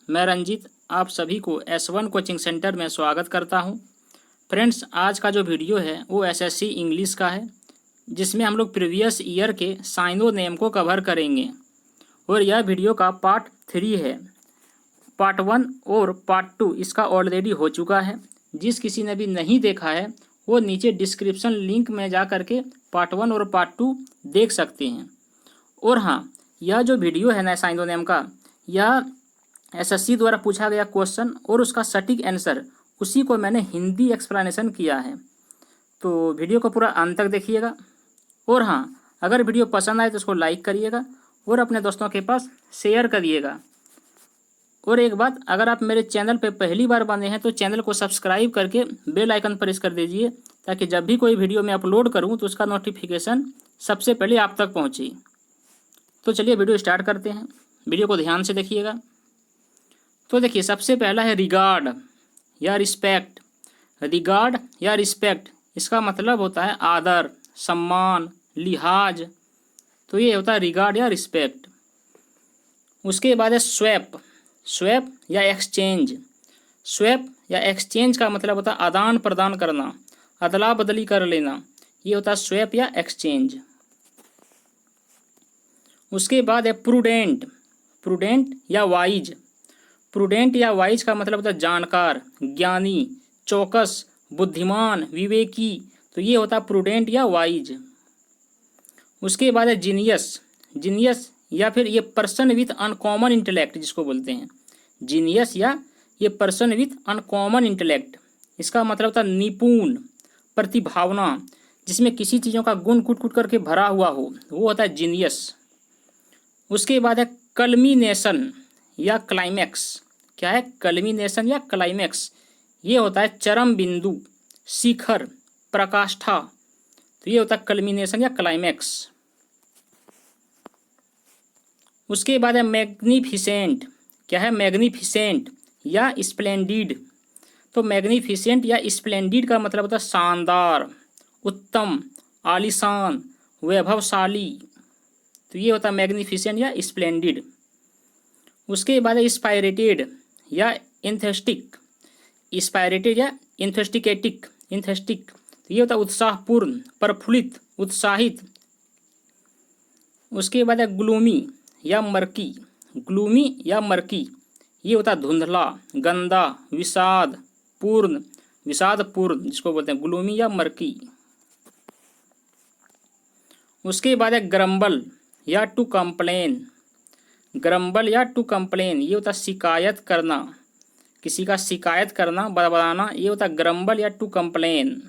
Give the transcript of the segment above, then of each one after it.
मैं रंजीत आप सभी को S1 कोचिंग सेंटर में स्वागत करता हूं। फ्रेंड्स, आज का जो वीडियो है वो SSC इंग्लिश का है, जिसमें हम लोग प्रीवियस ईयर के साइनोनेम को कवर करेंगे और यह वीडियो का पार्ट 3 है। पार्ट 1 और पार्ट 2 इसका ऑलरेडी हो चुका है। जिस किसी ने भी नहीं देखा है वो नीचे डिस्क्रिप्शन लिंक में जा करके पार्ट 1 और पार्ट 2 देख सकते हैं। और हाँ, यह जो वीडियो है ना साइनोनेम का, यह SSC द्वारा पूछा गया क्वेश्चन और उसका सटीक आंसर उसी को मैंने हिंदी एक्सप्लेनेशन किया है। तो वीडियो को पूरा अंत तक देखिएगा। और हाँ, अगर वीडियो पसंद आए तो उसको लाइक करिएगा और अपने दोस्तों के पास शेयर करिएगा। और एक बात, अगर आप मेरे चैनल पर पहली बार बने हैं तो चैनल को सब्सक्राइब करके बेल आइकन प्रेस कर दीजिए, ताकि जब भी कोई वीडियो मैं अपलोड करूँ तो उसका नोटिफिकेशन सबसे पहले आप तक पहुँचे। तो चलिए वीडियो स्टार्ट करते हैं। वीडियो को ध्यान से देखिएगा। तो देखिए, सबसे पहला है रिगार्ड या रिस्पेक्ट। रिगार्ड या रिस्पेक्ट इसका मतलब होता है आदर, सम्मान, लिहाज। तो ये होता है रिगार्ड या रिस्पेक्ट। उसके बाद है स्वैप। स्वैप या एक्सचेंज। स्वैप या एक्सचेंज का मतलब होता है आदान प्रदान करना, अदला बदली कर लेना। ये होता है स्वैप या एक्सचेंज। उसके बाद है प्रूडेंट। प्रूडेंट या वाइज। प्रूडेंट या वाइज का मतलब होता है जानकार, ज्ञानी, चौकस, बुद्धिमान, विवेकी। तो ये होता है प्रूडेंट या वाइज। उसके बाद है जीनियस। जीनियस या फिर ये पर्सन विथ अनकॉमन इंटेलेक्ट जिसको बोलते हैं। जीनियस या ये पर्सन विथ अनकॉमन इंटेलेक्ट, इसका मतलब होता है निपुण, प्रतिभावना, जिसमें किसी चीज़ों का गुण कुट कुट करके भरा हुआ हो, वो होता है जीनियस। उसके बाद है कल्मिनेशन या क्लाइमैक्स। क्या है? कल्मिनेशन या क्लाइमैक्स। ये होता है चरम बिंदु, शिखर, प्रकाष्ठा। तो ये होता है कल्मिनेशन या क्लाइमैक्स। उसके बाद है मैग्निफिसेंट। क्या है? मैग्निफिसेंट या स्प्लेंडिड। तो मैग्निफिसेंट या स्प्लेंडिड का मतलब होता है शानदार, उत्तम, आलीशान, वैभवशाली। तो ये होता है मैग्निफिसेंट या स्प्लेंडिड। उसके बाद है इंस्पायरेटेड या एंथेस्टिक। इंस्पायरेटेड या एंथेस्टिकेटिक। एंथेस्टिक तो ये होता है उत्साहपूर्ण, प्रफुल्लित, उत्साहित। उसके बाद है ग्लूमी या मर्की। ग्लूमी या मर्की ये होता है धुंधला, गंदा, विषाद पूर्ण, विषादपूर्ण जिसको बोलते हैं ग्लूमी या मर्की। उसके बाद है ग्रम्बल या टू कंप्लेन। ग्रम्बल या टू कंप्लेन ये होता है शिकायत करना, किसी का शिकायत करना, बड़बड़ाना। ये होता है ग्रम्बल या टू कंप्लेन।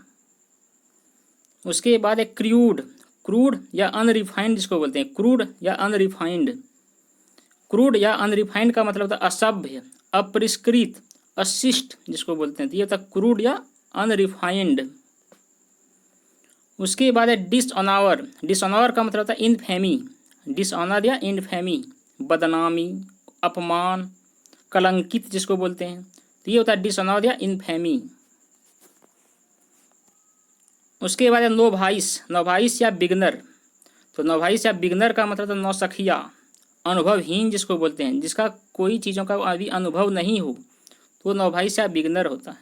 उसके बाद है क्रूड। क्रूड या अनरिफाइंड जिसको बोलते हैं, क्रूड या अनरिफाइंड। क्रूड या अनरिफाइंड का मतलब होता है असभ्य, अपरिष्कृत, अशिष्ट जिसको बोलते हैं। तो ये होता है क्रूड या अनरिफाइंड। उसके बाद है डिसऑनर। डिसऑनर का मतलब होता है इनफेमी। डिसऑनर या इनफेमी, बदनामी, अपमान, कलंकित जिसको बोलते हैं। तो ये होता है डिसऑनर या इनफेमी। उसके बाद है नोवाइस। नोवाइस या बिगनर। तो नोवाइस या बिगनर का मतलब होता है नौसखिया, अनुभवहीन जिसको बोलते हैं, जिसका कोई चीज़ों का अभी अनुभव नहीं हो, तो नोवाइस या बिगनर होता है।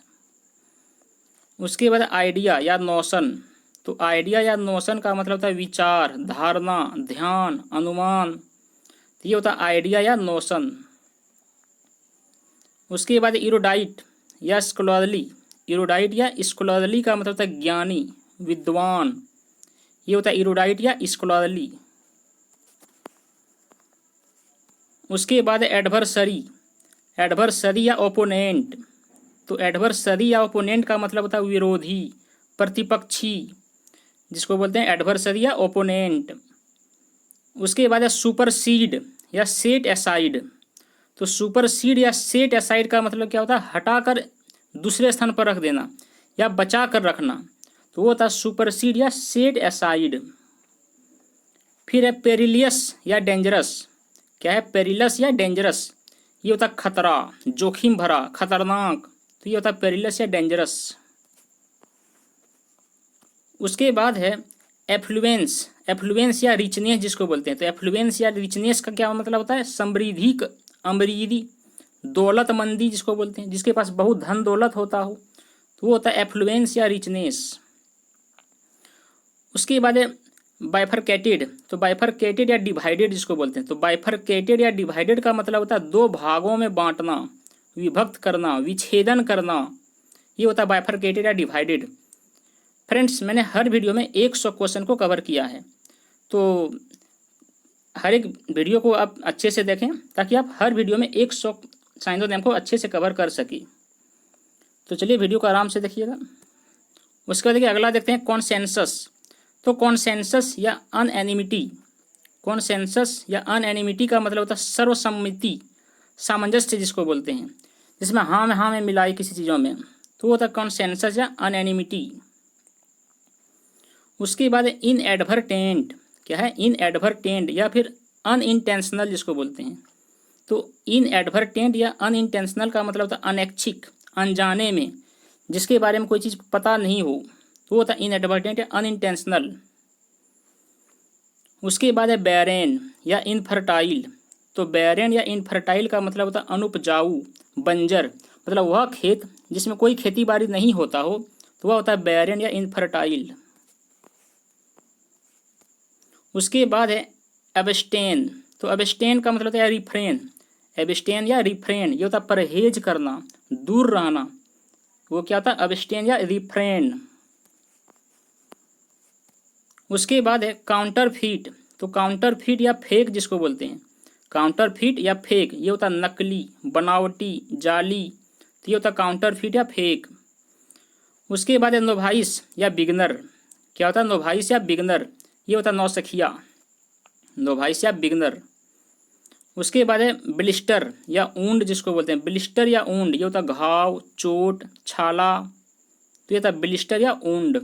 उसके बाद आइडिया या नोशन। तो आइडिया या नोशन का मतलब होता है विचार, धारणा, ध्यान, अनुमान। तो ये होता है आइडिया या नोशन। उसके बाद इरोडाइट या स्कॉलरली। इरोडाइट या स्कॉलरली का मतलब होता है ज्ञानी, विद्वान। ये होता है इरोडाइट या स्कॉलरली। उसके बाद एडवर्सरी। एडवर्सरी या ओपोनेंट। तो एडवर्सरी या ओपोनेंट का मतलब होता है विरोधी, प्रतिपक्षी जिसको बोलते हैं एडवर्सरी या ओपोनेंट। उसके बाद है सुपरसीड या सेट एसाइड। तो सुपरसीड या सेट एसाइड का मतलब क्या होता है? हटाकर दूसरे स्थान पर रख देना या बचा कर रखना। तो वो होता है सुपरसीड या सेट एसाइड। फिर है पेरिलियस या डेंजरस। क्या है? पेरिलस या डेंजरस ये होता है खतरा, जोखिम भरा, खतरनाक। तो ये होता है पेरिलस या डेंजरस। उसके बाद है एफ्लुएंस। एफ्लुएंस या रिचनेस जिसको बोलते हैं। तो एफ्लुएंस या रिचनेस का क्या मतलब होता है? समृद्धि, अमृद्धि। दौलतमंदी जिसको बोलते हैं, जिसके पास बहुत धन दौलत होता हो, तो वो होता है एफ्लुएंस या रिचनेस। उसके बाद है बाइफरकेटेड, तो बाइफरकेटेड या डिवाइडेड जिसको बोलते हैं, तो बाइफरकेटेड या डिवाइडेड का मतलब होता है दो भागों में बांटना, विभक्त करना, विच्छेदन करना, ये होता है बाइफरकेटेड या डिवाइडेड। फ्रेंड्स, मैंने हर वीडियो में 100 क्वेश्चन को कवर किया है, तो हर एक वीडियो को आप अच्छे से देखें ताकि आप हर वीडियो में 100 साइनोनिम को अच्छे से कवर कर सकें। तो चलिए वीडियो को आराम से देखिएगा। उसके बाद देखिए अगला देखते हैं कॉन्सेंसस। तो कॉन्सेंसस या अनएनिमिटी, कॉन्सेंसस या अनएनिमिटी का मतलब होता है सर्वसम्मति, सामंजस्य जिसको बोलते हैं, जिसमें हाँ में मिलाई किसी चीज़ों में, तो वो होता है कॉन्सेंसस या अनएनिमिटी। उसके बाद इनएडवर्टेंट, क्या है इनएडवर्टेंट या फिर अनइंटेंशनल जिसको बोलते हैं, तो इनएडवर्टेंट या अनइंटेंशनल का मतलब होता है अनैच्छिक, अनजाने में, जिसके बारे में कोई चीज़ पता नहीं हो, तो वो होता है इनएडवर्टेंट या अनइंटेंशनल। उसके बाद है बैरेन या इनफर्टाइल, तो बैरेन या इनफर्टाइल का मतलब होता है अनुपजाऊ, बंजर, मतलब वह खेत जिसमें कोई खेती बाड़ी नहीं होता हो, तो वह होता है बैरेन या इनफर्टाइल। उसके बाद है एब्स्टेन, तो एब्स्टेन का मतलब होता है रिफ्रेन, एब्स्टेन या रिफ्रेन, ये होता है परहेज करना, दूर रहना, वो क्या होता है एब्स्टेन या रिफ्रेन। उसके बाद है काउंटरफीट, तो काउंटरफीट या फेक जिसको बोलते हैं, काउंटरफीट या फेक, ये होता है नकली, बनावटी, जाली, तो ये होता है काउंटरफीट या फेक। उसके बाद है नोवाइस या बिगनर, क्या होता है नोवाइस या बिगनर, ये होता है नौसिखिया, नोवाइस या बिगनर। उसके बाद है ब्लिस्टर या ऊंड जिसको बोलते हैं, ब्लिस्टर या ऊंड, ये होता है घाव, चोट, छाला, तो ये होता है ब्लिस्टर या ऊंड।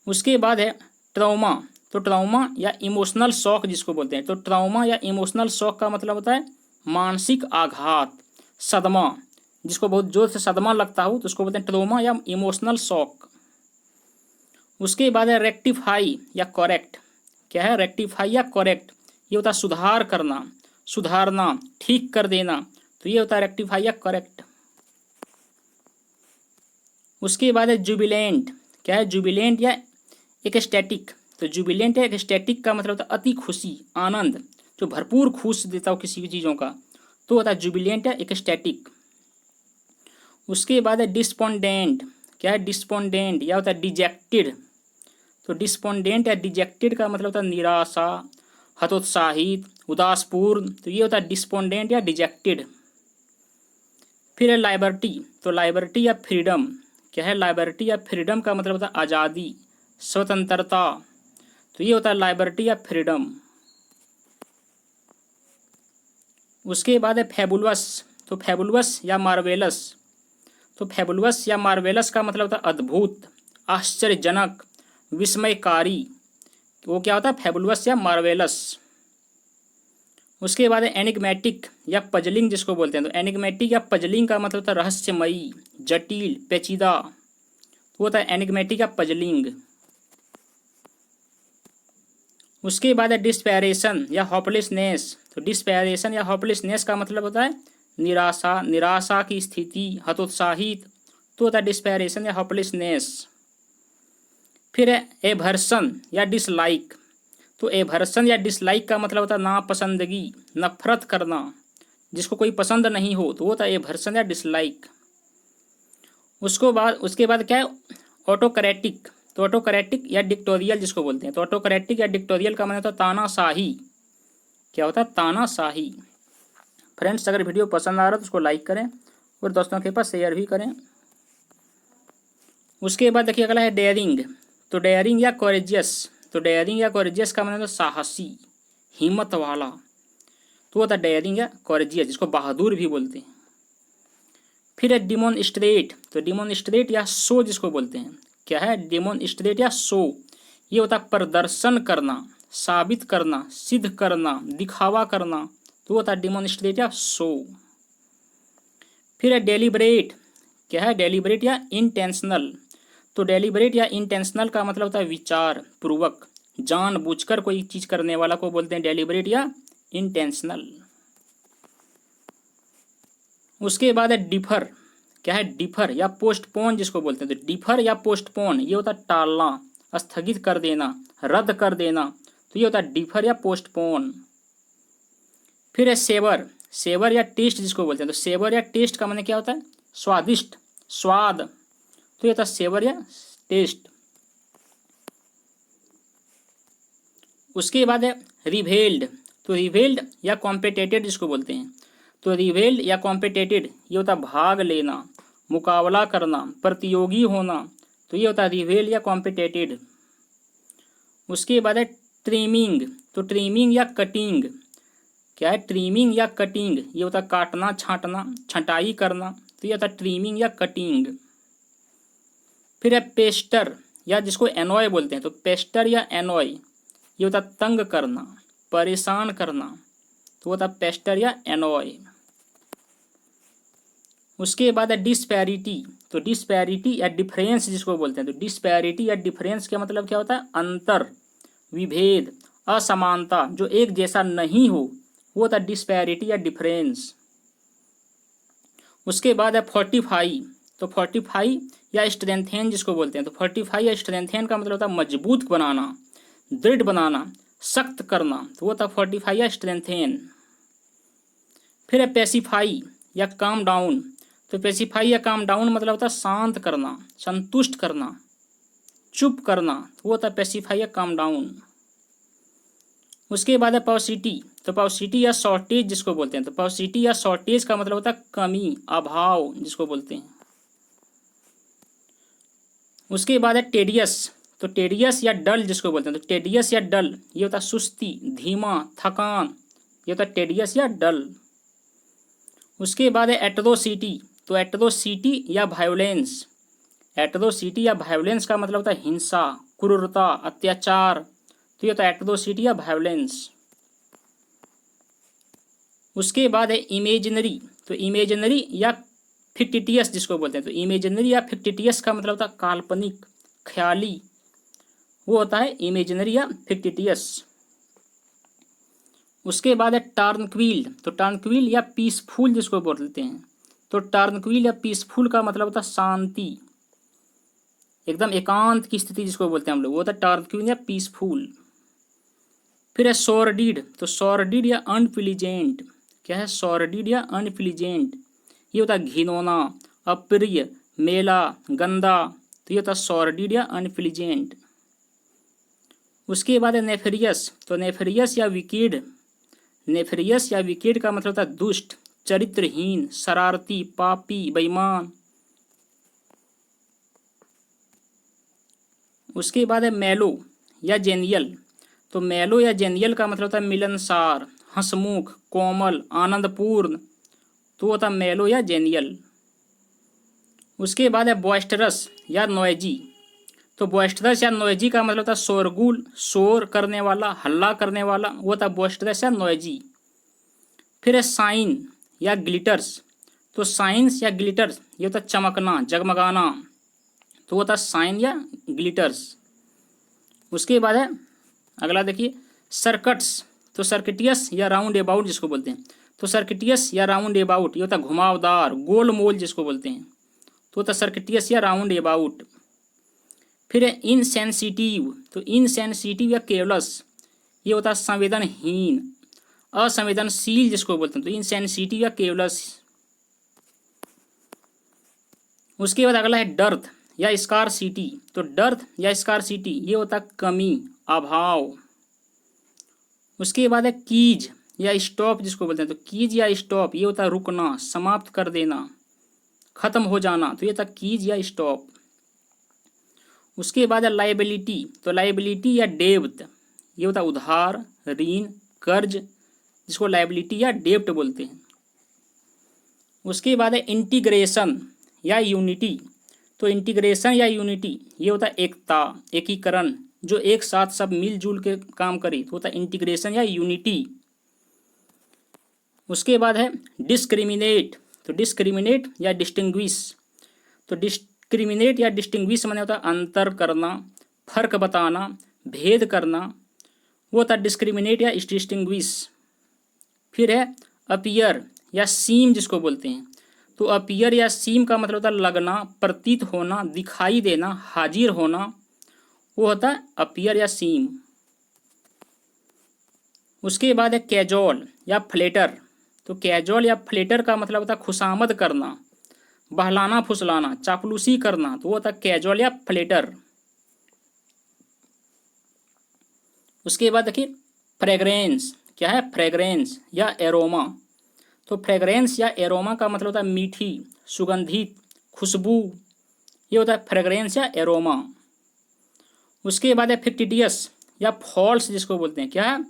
उसके बाद है ट्रॉमा, तो ट्रॉमा या इमोशनल शॉक जिसको बोलते हैं, तो ट्रॉमा या इमोशनल शॉक का मतलब होता है मानसिक आघात, सदमा, जिसको बहुत जोर से सदमा लगता हो तो उसको बोलते हैं ट्रॉमा या इमोशनल शॉक। उसके बाद है रेक्टिफाई या करेक्ट, क्या है रेक्टिफाई या करेक्ट, ये होता है सुधार करना, सुधारना, ठीक कर देना, तो ये होता है रेक्टिफाई या करेक्ट। उसके बाद है जुबिलेंट, क्या है जुबिलेंट या एक्सटैटिक, तो जुबिलेंट या एक्सटैटिक का मतलब होता है अति खुशी, आनंद, जो भरपूर खुश देता हो किसी भी चीज़ों का, तो होता है जुबिलेंट या एक्सटैटिक। उसके बाद है डिस्पोंडेंट, क्या है डिस्पोंडेंट या होता है डिजेक्टेड, तो डिस्पोंडेंट या डिजेक्टेड का मतलब होता है निराशा, हतोत्साहित, उदासपूर्ण, तो ये होता है डिस्पोंडेंट या डिजेक्टेड। फिर है लाइबर्टी, तो लाइबर्टी या फ्रीडम, क्या है लाइबर्टी या फ्रीडम का मतलब होता है आज़ादी, स्वतंत्रता, तो ये होता है लाइबर्टी या फ्रीडम। उसके बाद है फैबुलस, तो फैबुलस या मार्वेलस, तो फैबुलस या मार्वेलस का मतलब होता है अद्भुत, आश्चर्यजनक, विस्मयकारी, वो क्या होता है फैबुलस या मार्वेलस। उसके बाद है एनिग्मेटिक या पजलिंग जिसको बोलते हैं, तो एनिग्मेटिक या पजलिंग का मतलब होता है रहस्यमयी, जटिल, पेचीदा, तो होता है एनिग्मेटिक या पजलिंग। उसके बाद है डिस्पैरेशन या होपलेसनेस, तो डिस्पैरेशन या होपलेसनेस का मतलब होता है निराशा, निराशा की स्थिति, हतोत्साहित, तो होता है डिस्पैरेशन या होपलेसनेस। फिर है एवर्सन या डिसलाइक, तो एवर्सन या डिसलाइक का मतलब होता है नापसंदगी, नफरत करना, जिसको कोई पसंद नहीं हो, तो होता है एवर्सन या डिसलाइक। उसके बाद क्या है ऑटोक्रेटिक, तो ऑटोक्रेटिक या डिक्टोरियल जिसको बोलते हैं, तो ऑटोक्रेटिक या डिक्टोरियल का मतलब होता है तानाशाही, क्या होता है तानाशाही। फ्रेंड्स, अगर वीडियो पसंद आ रहा है तो उसको लाइक करें और दोस्तों के पास शेयर भी करें। उसके बाद देखिए अगला है डेयरिंग, तो डेयरिंग या कोरेजियस, तो डेयरिंग या कोरेजियस का मतलब साहसी, हिम्मत वाला, तो होता है डेयरिंग या कोरेजियस, जिसको बहादुर भी बोलते हैं। फिर है डिमोनस्ट्रेट, तो डिमोनस्ट्रेट या शो जिसको बोलते हैं, क्या है डिमोनस्ट्रेट या शो, ये होता है प्रदर्शन करना, साबित करना, सिद्ध करना, दिखावा करना, तो होता है डिमोनस्ट्रेट या शो। फिर है डेलिब्रेट, क्या है डेलिब्रेट या इंटेंशनल, तो डेलिब्रेट या इंटेंशनल का मतलब होता है विचार पूर्वक, जानबूझकर कोई चीज़ करने वाला को बोलते हैं डेलिब्रेट या इंटेंशनल। उसके बाद है डिफर। क्या है? डिफर या पोस्टपोन जिसको बोलते हैं। तो डिफर या पोस्टपोन ये होता है टालना, स्थगित कर देना, रद्द कर देना। तो ये होता है डिफर या पोस्टपोन। फिर है सेवर। सेवर या टेस्ट जिसको बोलते हैं। तो सेवर या टेस्ट का मतलब क्या होता है? स्वादिष्ट, स्वाद। तो ये होता है सेवर या टेस्ट। उसके बाद है रिवेल्ड। तो रिवेल्ड या कॉम्पिटेटेड जिसको बोलते हैं। तो रिवेल्ड या कॉम्पिटेटेड ये होता है भाग लेना, मुकाबला करना, प्रतियोगी होना। तो ये होता है रिवेल्ड या कॉम्पिटेटेड। उसके बाद है ट्रिमिंग। तो ट्रिमिंग या कटिंग। क्या है? ट्रिमिंग या कटिंग ये होता है काटना, छांटना, छंटाई करना। तो ये होता है ट्रिमिंग या कटिंग। फिर है पेस्टर या जिसको एनॉय बोलते हैं। तो पेस्टर या एनॉय ये होता है तंग करना, परेशान करना। तो होता है पेस्टर या एनॉय। उसके बाद है डिस्पैरिटी। तो डिस्पैरिटी या डिफरेंस जिसको बोलते हैं। तो डिस्पैरिटी या डिफरेंस का मतलब क्या होता है? अंतर, विभेद, असमानता, जो एक जैसा नहीं हो, वो होता है डिस्पैरिटी या डिफरेंस। उसके बाद है फोर्टिफाई। तो फोर्टिफाई या स्ट्रेंथेन जिसको बोलते हैं। तो फोर्टिफाई या स्ट्रेंथेन का मतलब होता है मजबूत बनाना, दृढ़ बनाना, सख्त करना। तो वो होता है फोर्टिफाई या स्ट्रेंथेन। फिर है पेसिफाई या काम डाउन। तो पेसिफाई या काम डाउन मतलब होता है शांत करना, संतुष्ट करना, चुप करना। तो वो होता है पेसिफाई या काम डाउन। उसके बाद है पॉसिटी। तो पॉसिटी या शॉर्टेज जिसको बोलते हैं। तो पॉसिटी या शॉर्टेज का मतलब होता है कमी, अभाव जिसको बोलते हैं। उसके बाद है टेडियस। तो टेडियस या डल जिसको बोलते हैं। तो टेडियस या डल ये होता है सुस्ती, धीमा, थकान। ये होता है टेडियस या डल। उसके बाद है एट्रोसिटी। तो एट्रोसिटी या वायोलेंस। एट्रोसिटी या वायोलेंस का मतलब होता है हिंसा, क्रूरता, अत्याचार। तो ये होता है एट्रोसिटी या वायोलेंस। उसके बाद है इमेजिनरी। तो इमेजिनरी या फिक्टिटियस जिसको बोलते हैं। तो इमेजिनरी या फिक्टिटियस का मतलब होता है काल्पनिक, ख्याली। वो होता है इमेजिनरी या फिक्टिटियस। उसके बाद है टर्नक्विल। तो टर्नक्विल या पीसफुल जिसको बोलते हैं। तो टर्नक्विल या पीसफुल का मतलब होता है शांति, एकदम एकांत की स्थिति जिसको बोलते हैं हम लोग। वो होता है टर्नक्विल या पीसफुल। फिर है सॉर्डिड। तो सॉर्डिड या अनप्लीजेंट। क्या है? सॉर्डिड या अनप्लीजेंट ये होता है घिनौना, अप्रिय, मेला, गंदा। तो ये होता है सॉर्डिड या अनप्लीजेंट। उसके बाद है नेफरियस। तो नेफरियस या विकेड। नेफरियस या विकेड का मतलब होता है दुष्ट, चरित्रहीन, शरारती, पापी, बेईमान। उसके बाद है मेलो या जेनियल। तो मेलो या जेनियल का मतलब होता है मिलनसार, हंसमुख, कोमल, आनंदपूर्ण। तो होता है मेलो या जेनियल। उसके बाद है बॉयस्टरस या नॉइजी। तो बॉयस्टरस या नॉइजी का मतलब होता है शोरगुल, शोर करने वाला, हल्ला करने वाला। वो होता है बॉयस्टरस या नॉइजी। फिर है साइन या ग्लिटर्स। तो साइंस या ग्लिटर्स ये होता है चमकना, जगमगाना। तो होता है साइन या ग्लिटर्स। उसके बाद है अगला देखिए सर्कट्स। तो सर्किटियस या राउंड अबाउट जिसको बोलते हैं। तो सर्किटियस या राउंड अबाउट ये होता है घुमावदार, गोल मोल जिसको बोलते हैं। तो होता है सर्किटियस या राउंड अबाउट। फिर है इनसेंसिटिव। तो इनसेंसिटिव या केयरलेस ये होता है संवेदनहीन, असंवेदनशील जिसको बोलते हैं। तो इनसेंसिटिव या केयरलेस। उसके बाद अगला है डर्थ या स्कार्सिटी। तो डर्थ या स्कार्सिटी ये होता है कमी, अभाव। उसके बाद है कीज या स्टॉप जिसको बोलते हैं। तो कीज या स्टॉप ये होता है रुकना, समाप्त कर देना, खत्म हो जाना। तो ये था कीज या स्टॉप। उसके बाद है लाइबिलिटी। तो लाइबिलिटी या डेब्ट ये होता है उधार, ऋण, कर्ज जिसको लाइबिलिटी या डेब्ट बोलते हैं। उसके बाद है इंटीग्रेशन या यूनिटी। तो इंटीग्रेशन या यूनिटी ये होता है एकता, एकीकरण, जो एक साथ सब मिलजुल के काम करे। तो होता है इंटीग्रेशन या यूनिटी। उसके बाद है डिस्क्रिमिनेट। तो डिस्क्रिमिनेट या डिस्टिंग्विश। तो डिस्क्रिमिनेट या डिस्टिंग्विश माने होता है अंतर करना, फर्क बताना, भेद करना। वो होता है डिस्क्रिमिनेट या डिस्टिंग्विश। फिर है अपीयर या सीम जिसको बोलते हैं। तो अपीयर या सीम का मतलब होता है लगना, प्रतीत होना, दिखाई देना, हाजिर होना, वो होता है अपीयर या सीम। उसके बाद है कैजोल या फ्लेटर। तो कैजोल या फ्लेटर का मतलब होता है खुशामद करना, बहलाना फुसलाना, चापलूसी करना, तो वो होता है कैजोल या फ्लेटर। उसके बाद देखिए फ्रेग्रेंस, क्या है फ्रेग्रेंस या एरोमा। तो फ्रेग्रेंस या एरोमा का मतलब होता है मीठी, सुगंधित, खुशबू, ये होता है फ्रेग्रेंस या एरोमा। उसके बाद है फिक्टिटियस या फॉल्स, जिसको बोलते हैं क्या है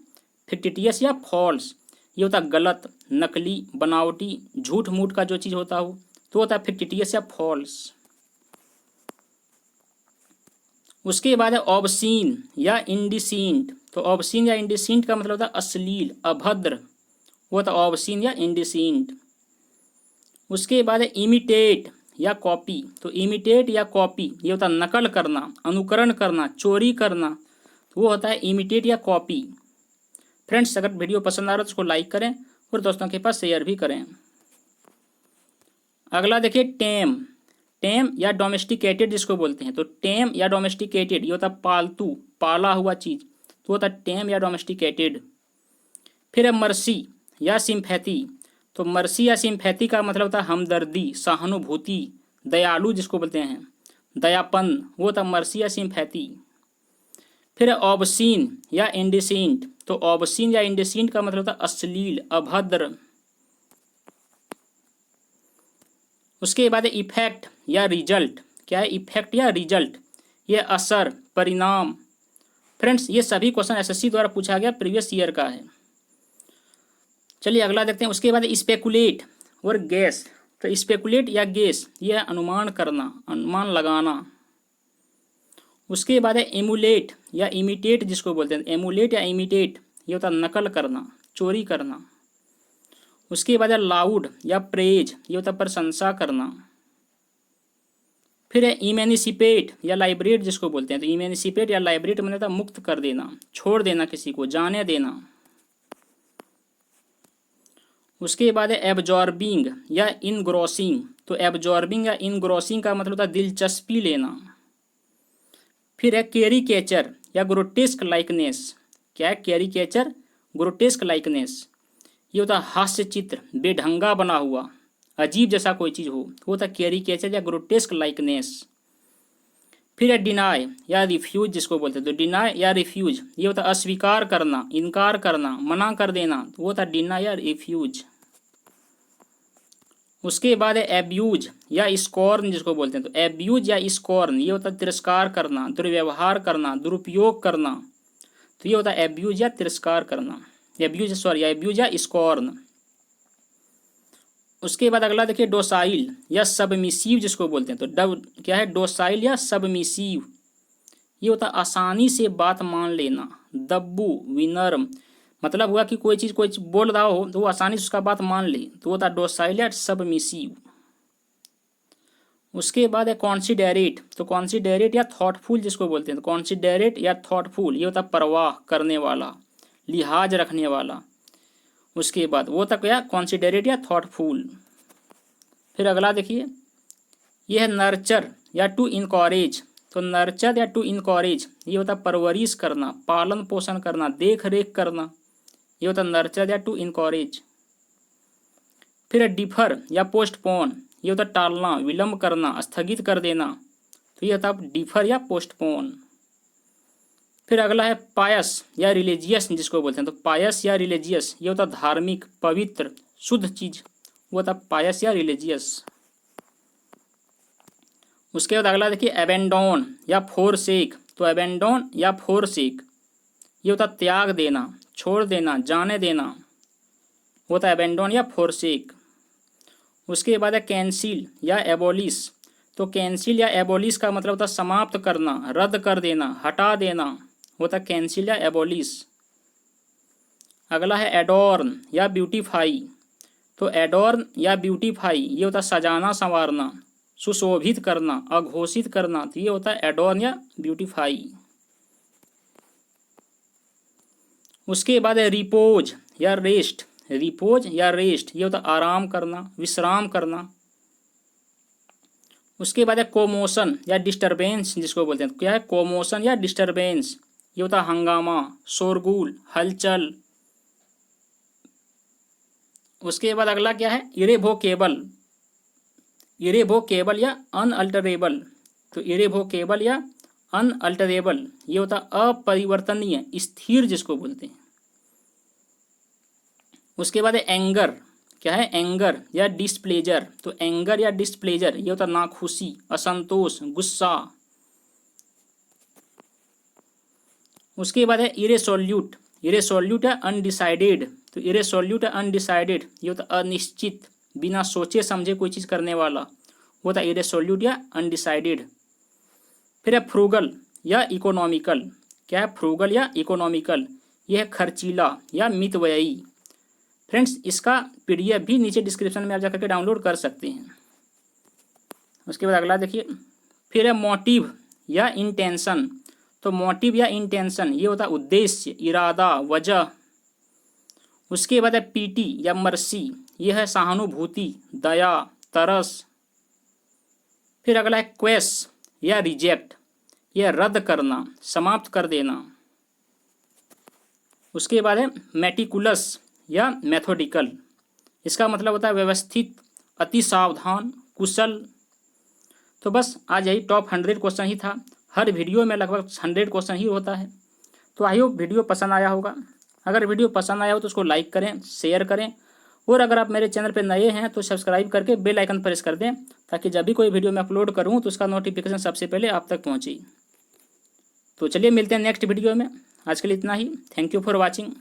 फिक्टिटियस या फॉल्स, ये होता है गलत, नकली, बनावटी, झूठ मूठ का जो चीज़ होता हो तो होता है फिक्टिटियस या फॉल्स। उसके बाद है ऑब्सीन या इंडिसेंट। तो ऑब्सीन या इंडिसेंट का मतलब होता है अश्लील, अभद्र, वो होता है ऑब्सीन या इंडिसेंट। उसके बाद है इमिटेट या कॉपी। तो इमिटेट या कॉपी ये होता है नकल करना, अनुकरण करना, चोरी करना, तो वो होता है इमिटेट या कॉपी। फ्रेंड्स, अगर वीडियो पसंद आ रहा है तो उसको लाइक करें और दोस्तों के पास शेयर भी करें। अगला देखिए टेम, टेम या डोमेस्टिकेटेड जिसको बोलते हैं। तो टेम या डोमेस्टिकेटेड ये होता है पालतू, पाला हुआ चीज़, तो होता है टेम या डोमेस्टिकेटेड। फिर है मर्सी या सिंपैथी। तो मर्सी या सिंपैथी का मतलब होता है हमदर्दी, सहानुभूति, दयालु जिसको बोलते हैं, दयापन, वो होता है मर्सी या सिंपैथी। फिर है ऑब्सीन या इंडिसेंट। तो ऑब्सीन या इंडिसेंट का मतलब होता है अश्लील, अभद्र। उसके बाद इफेक्ट या रिजल्ट, क्या है इफेक्ट या रिजल्ट, ये असर, परिणाम। फ्रेंड्स, ये सभी क्वेश्चन एसएससी द्वारा पूछा गया प्रीवियस ईयर का है। चलिए अगला देखते हैं। उसके बाद स्पेकुलेट और गेस। तो स्पेकुलेट या गेस ये है अनुमान करना, अनुमान लगाना। उसके बाद है एमुलेट या इमिटेट जिसको बोलते हैं। एमुलेट या इमिटेट ये होता है नकल करना, चोरी करना। उसके बाद है लाउड या प्रेज, ये होता है प्रशंसा करना। फिर है इमेनिसिपेट या लाइब्रेट जिसको बोलते हैं। तो इमेनिसिपेट या लाइब्रेट मतलब होता है मुक्त कर देना, छोड़ देना, किसी को जाने देना। उसके बाद है एब्जॉर्बिंग या इनग्रोसिंग। तो एब्जॉर्बिंग या इनग्रोसिंग का मतलब होता है दिलचस्पी लेना। फिर है कैरिकेचर या ग्रोटेस्क लाइकनेस। क्या है कैरिकेचर, ग्रोटेस्क लाइकनेस, ये होता है हास्य चित्र, बेढंगा बना हुआ, अजीब जैसा कोई चीज़ हो, वो होता है कैरिकेचर या ग्रोटेस्क लाइकनेस। फिर है डिनाई या रिफ्यूज जिसको बोलते हैं। तो डिनाई या रिफ्यूज ये होता है अस्वीकार करना, इनकार करना, मना कर देना, तो वो होता है डिनाई या रिफ्यूज। उसके बाद है एब्यूज या स्कॉर्न जिसको बोलते हैं। तो एब्यूज या स्कॉर्न ये होता है तिरस्कार करना, दुर्व्यवहार करना, दुरुपयोग करना, तो ये होता है एब्यूज या तिरस्कार करना, एब्यूज या स्कॉर्न। उसके बाद अगला देखिए डोसाइल या सबमिसिव जिसको बोलते हैं। तो क्या है डोसाइल या सबमिसिव, ये होता है आसानी से बात मान लेना, दब्बू, विनम्र, मतलब हुआ कि कोई चीज़ बोल रहा हो तो वो आसानी से उसका बात मान ले, तो वो होता है डोसाइल या सबमिसिव। उसके बाद है कॉन्सिडरेट। तो कॉन्सिडरेट या थॉटफुल जिसको बोलते हैं। तो कॉन्सिडरेट या थॉटफुल ये होता है परवाह करने वाला, लिहाज रखने वाला। उसके बाद वो तक क्या कॉन्सिडरेट या थॉटफुल। फिर अगला देखिए ये है नर्चर या टू इनकॉरेज। तो नर्चर या टू इनकॉरेज ये होता है परवरिश करना, पालन पोषण करना, देख रेख करना, ये होता है नर्चर या टू इनकॉरेज। फिर है डिफर या पोस्टपोन, ये होता है टालना, विलंब करना, स्थगित कर देना, तो ये होता है डिफर या पोस्टपोन। फिर अगला है पायस या रिलीजियस जिसको बोलते हैं। तो पायस या रिलीजियस ये होता है धार्मिक, पवित्र, शुद्ध चीज, वो होता है पायस या रिलीजियस। उसके बाद अगला देखिए एबेंडोन या फोरसेक। तो एबेंडोन या फोरसेक ये होता है त्याग देना, छोड़ देना, जाने देना, होता है एबेंडोन या फोरसेक। उसके बाद है कैंसिल या एबोलिश। तो कैंसिल या एबोलिश का मतलब होता है समाप्त करना, रद्द कर देना, हटा देना, होता है कैंसिल या एबोलिश। अगला है एडोर्न या ब्यूटीफाई। तो एडोर्न या ब्यूटीफाई ये होता है सजाना, संवारना, सुशोभित करना, अघोषित करना, तो ये होता है एडोर्न या ब्यूटीफाई। उसके बाद है रिपोज या रेस्ट। रिपोज या रेस्ट ये होता है आराम करना, विश्राम करना, उसके बाद है कोमोशन या डिस्टरबेंस जिसको बोलते हैं। क्या है कोमोशन या डिस्टरबेंस? ये होता है हंगामा, शोरगुल, हलचल। उसके बाद अगला क्या है इरेवोकेबल, इरेवोकेबल या अनअल्टरेबल। तो इरेवोकेबल या अनअल्टरेबल ये होता अपरिवर्तनीय, स्थिर जिसको बोलते हैं। उसके बाद है एंगर। क्या है एंगर या डिस्प्लेजर? तो एंगर या डिस्प्लेजर ये होता नाखुशी, असंतोष, गुस्सा। उसके बाद है इरेसोल्यूट, इरेसोल्यूट या अनडिसाइडेड। तो इरेसोल्यूट या अनडिसाइडेड ये होता अनिश्चित, बिना सोचे समझे कोई चीज़ करने वाला, वो होता इरेसोल्यूट या अनडिसाइडेड। फिर है फ्रूगल या इकोनॉमिकल। क्या है फ्रूगल या इकोनॉमिकल? यह है खर्चीला या मितव्ययी। फ्रेंड्स इसका पीडीएफ भी नीचे डिस्क्रिप्शन में आप जाकर के डाउनलोड कर सकते हैं। उसके बाद अगला देखिए, फिर है मोटिव या इंटेंशन। तो मोटिव या इंटेंशन ये होता है उद्देश्य, इरादा, वजह। उसके बाद है पीटी या मर्सी, यह है सहानुभूति, दया, तरस। फिर अगला है क्वेस या रिजेक्ट, यह रद्द करना, समाप्त कर देना। उसके बाद है मेटिकुलस या मेथोडिकल, इसका मतलब होता है व्यवस्थित, अति सावधान, कुशल। तो बस आज यही टॉप 100 क्वेश्चन ही था। हर वीडियो में लगभग 100 क्वेश्चन ही होता है। तो आई होप वीडियो पसंद आया होगा। अगर वीडियो पसंद आया हो तो उसको लाइक करें, शेयर करें, और अगर आप मेरे चैनल पर नए हैं तो सब्सक्राइब करके बेल आइकन प्रेस कर दें, ताकि जब भी कोई वीडियो मैं अपलोड करूँ तो उसका नोटिफिकेशन सबसे पहले आप तक पहुँचे। तो चलिए मिलते हैं नेक्स्ट वीडियो में। आज के लिए इतना ही। Thank you for watching.